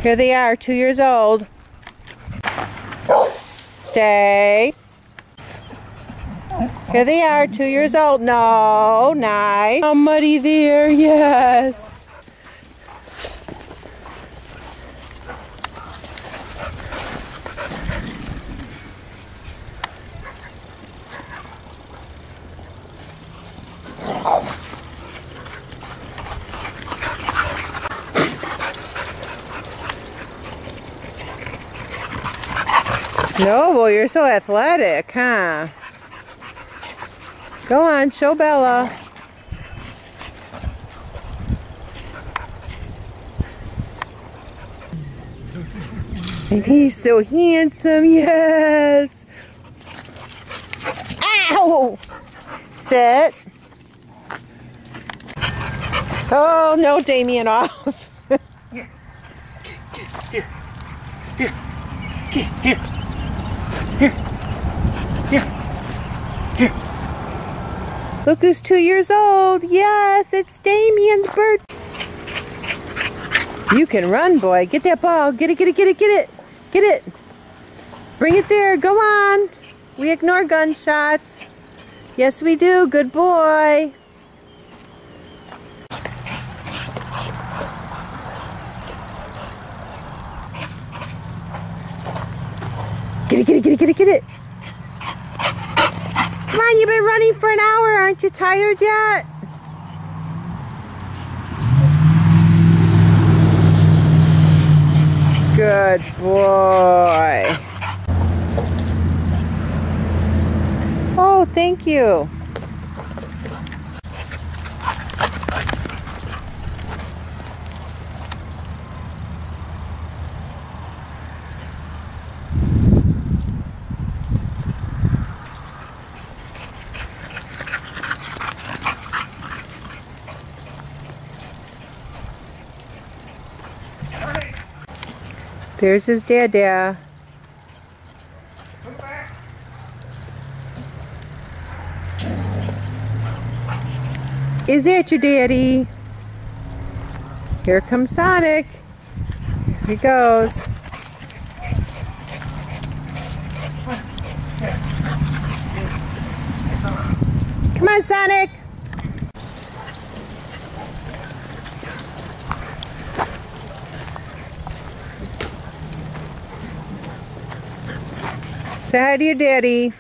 Here they are, 2 years old. Stay. Here they are, 2 years old. No, nice. Oh, muddy there, yes. Noble, you're so athletic, huh? Go on, show Bella. And he's so handsome, yes. Ow! Sit. Oh, no, Damien, off. Here. Here. Look who's 2 years old. Yes, it's Damien's bird. You can run, boy. Get that ball. Get it. Bring it there. Go on. We ignore gunshots. Yes, we do. Good boy. Get it. Come on, you've been running for an hour. Aren't you tired yet? Good boy. Oh, thank you. There's his dada. Is that your daddy? Here comes Sonic. Here he goes. Come on, Sonic. Say hi to your daddy.